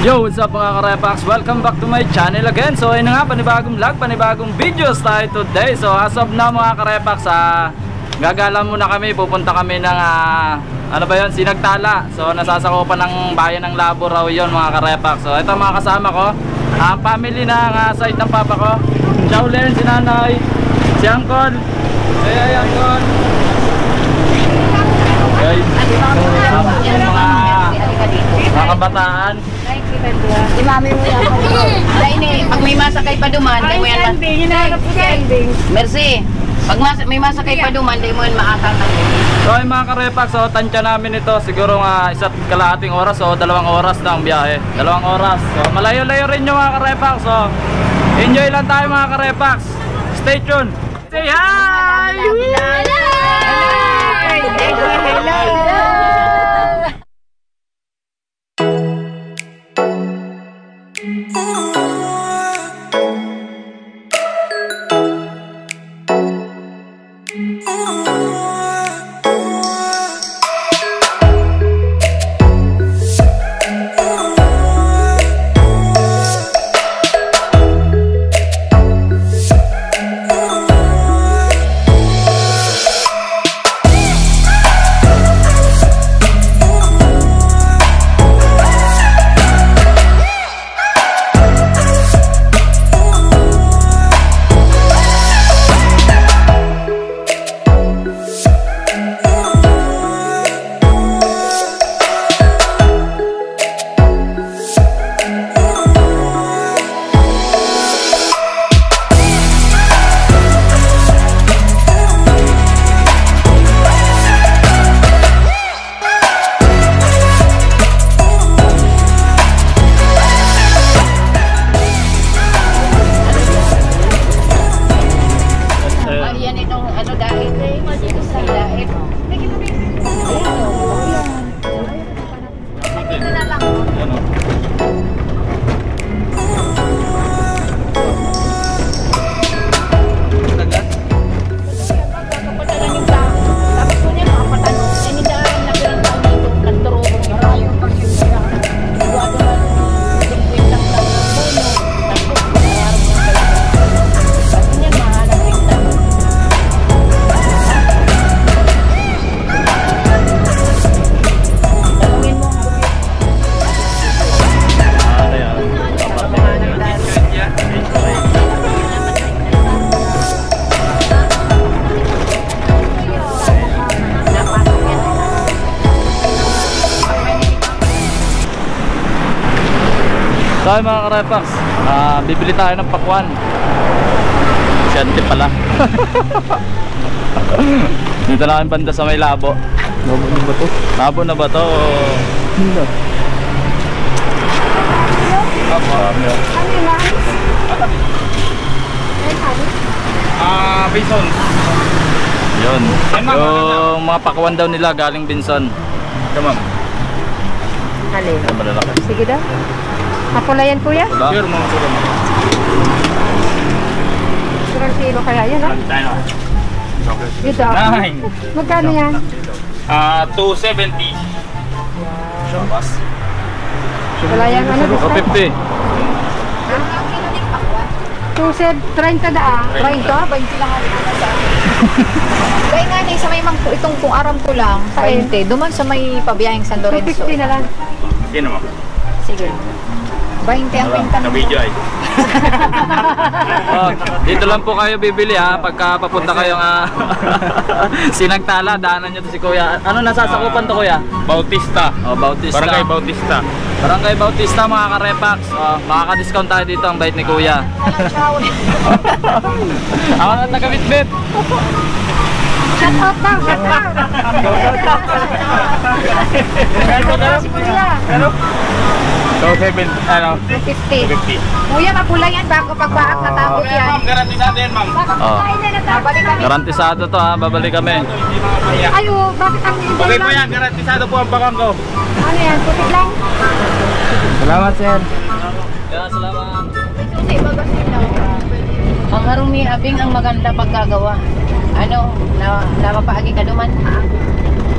Yo, what's up mga karepax? Welcome back to my channel again. So ayun na nga, panibagong vlog, panibagong videos tayo today. So as of now mga karepax, gagala muna kami, pupunta kami ng ano ba yun, Sinagtala. So nasasakupan ng bayan ng Labo raw yun mga karepax. So ito mga kasama ko, ang family ng side ng papa ko, Jowlen, si nanay, si Angkol, si Angkol. Okay, so mga kabataan. Si mami mo yan. Dahil pag may masakay pa duman, dahil mo yan Merci. Pag may masakay pa duman, dahil mo yan maakatang. So ay mga karepax, so tansya namin ito siguro isa't kalahating oras o 2 oras na ang biyahe. 2 oras. So malayo-layo rin yung mga karepax. So enjoy lang tayo mga karepax. Stay tuned. Say hi! Hello! So mga karepax, bibili tayo ng pakwan. Siyente pala. Dito na kami banda sa may Labo. Labo na ba to? Labo na ba to? Hindi. Bison. Yun. Yung mga pakwan daw nila galing Binson. Tamam. Alin? Malalaki. Sige daw. Mapulayan kuya? Sure mo, sure mo. Surang kilo kaya yan, ha? Dito. Nine. Magkano yan? 270. Shabas. Wala yan, ano? 250. 30 da. 30? 20 lang ako. Kaya nga sa may itong kung aram ko lang, 20. Duman sa may pabiyahing San Lorenzo. 250 na lang. Sino mo? Sige. 20 ang pinta. Nabidyo ay. Dito lang po kayo bibili pagka papunta kayong Sinagtala, daanan nyo to si kuya. Ano nasasakupan to kuya? Bautista. Bautista. Barangay Bautista. Barangay Bautista mga karepax. Makaka-discount tayo dito, ang bait ni kuya. Ako na taga-bitbit. Shut up daw, shut up. Ano? 270, ano? 250. 250. Kuya, mapula yan bago pagbaak natapos yan. Ma'am, garantisado yan, ma'am. Babalik kami. Garantisado to babalik kami. Ay, bakit ang hindi Okay po lang? yan, garantisado po ang bakang ko. Ano yan, putik lang? Salamat sir. Kaya salamat. Susi, bagas nila. Ang harumi abing ang maganda paggagawa. Ano, napapaagi ka duman.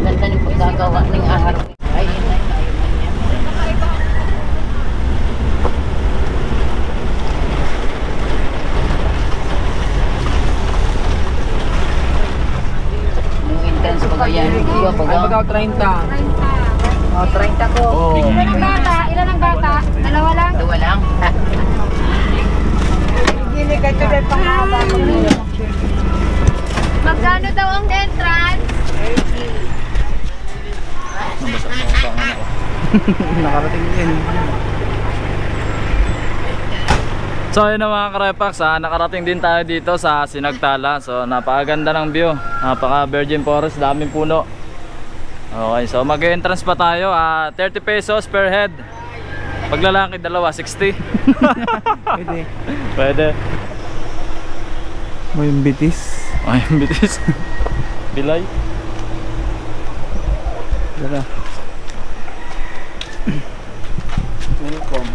Ganda ng paggagawa ng harumi. Ay, inay. Pagaw 30. Oh, 30 ko. Oh. Ilan ang bata? Ilan ang bata? Dalawa lang? Dalawa lang. Gili ka ito rin pangaba ko niyo. Magkano daw ang entrance? Nakarating din. So yun na mga karepax, nakarating din tayo dito sa Sinagtala. So napakaganda ng view, napaka virgin forest, daming puno. Okay, so mag-entrance pa tayo, 30 pesos per head. Pag lalaki dalawa, 60. Pwede. Pwede. May bitis. Ay, bitis. Bilay. Dala. Welcome.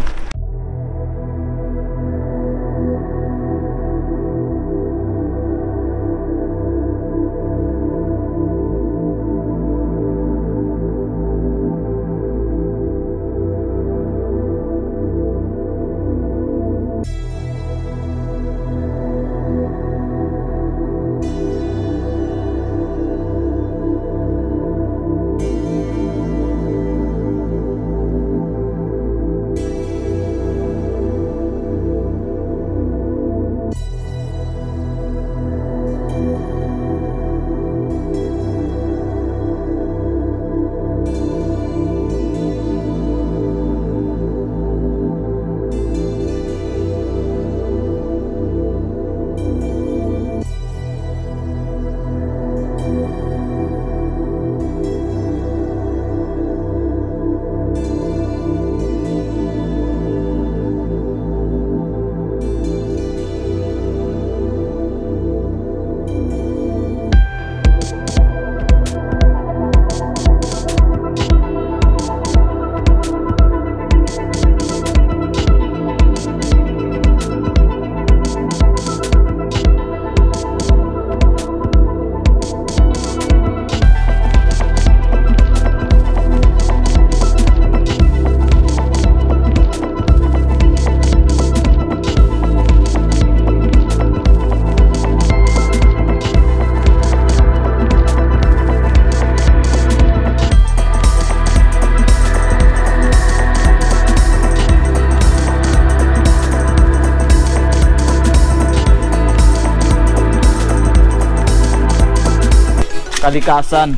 Kalikasan.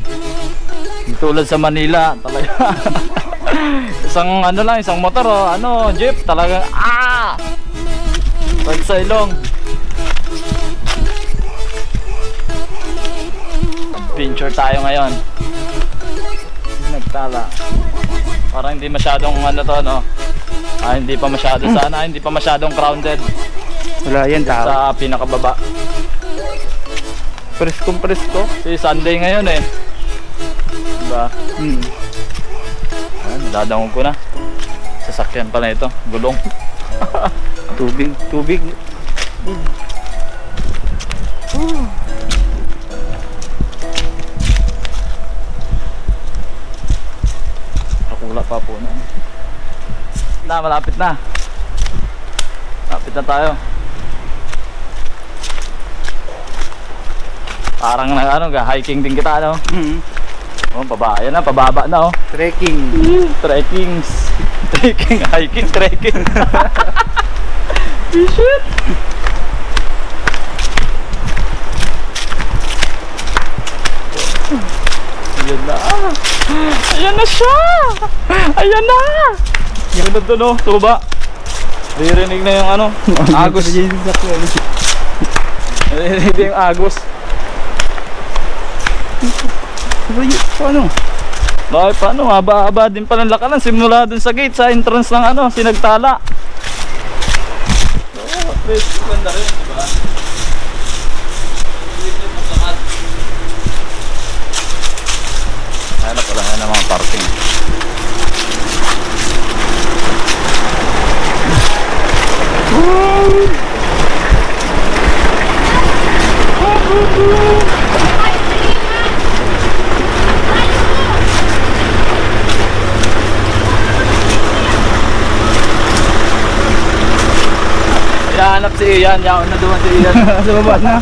Tulad sa Manila, talaga. Isang ano lang, isang motor jeep, talaga pag sa ilong. Adventure tayo ngayon. Nagtala. Parang hindi masyadong hindi pa masyado sana, hindi pa masyadong crowded. Wala yan tao. Sa pinakababa. Presko. Si Sunday ngayon eh. Diba? Dadangog ko na. Sasakyan pala ito. Gulong. Tubig. Nakula pa po na. Malapit na. Malapit na tayo. Parang hiking din kita, Oh, ayan na, pababa na, Trekking. Trekking, hiking, trekking. Shit. Ayan na siya. Ayan na. Sunod doon, tuba. Ririnig na yung agos. Ririnig yung agos. Paano? Bakit paano? Haba-haba din palang lakaran. Simula dun sa gate, sa entrance ng Sinagtala. Please, ganda rin, diba? Ayan na pala, ayan na mga parking. Hinahanap si Ian, yaon na duman si Ian. Sa baba na.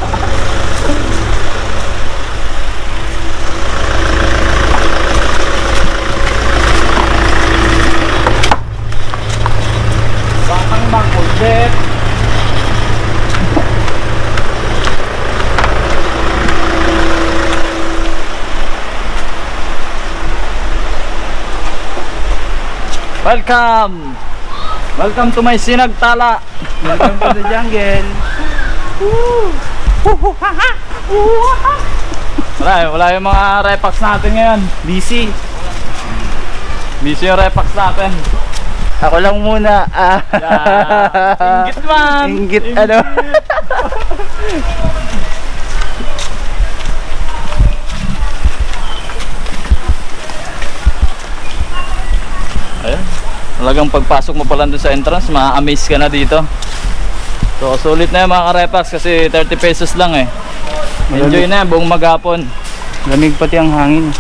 Welcome! Welcome to my Sinagtala. Welcome to the jungle. Wala yung mga repax natin ngayon. Busy. Busy yung repax natin. Ako lang muna. Yeah. Inggit man. Inggit ano. Ayun. Talagang pagpasok mo pa lang doon sa entrance, ma-amaze ka na dito. So sulit na yung mga karepax kasi 30 pesos lang eh. Enjoy na yan buong maghapon. Lamig pati ang hangin.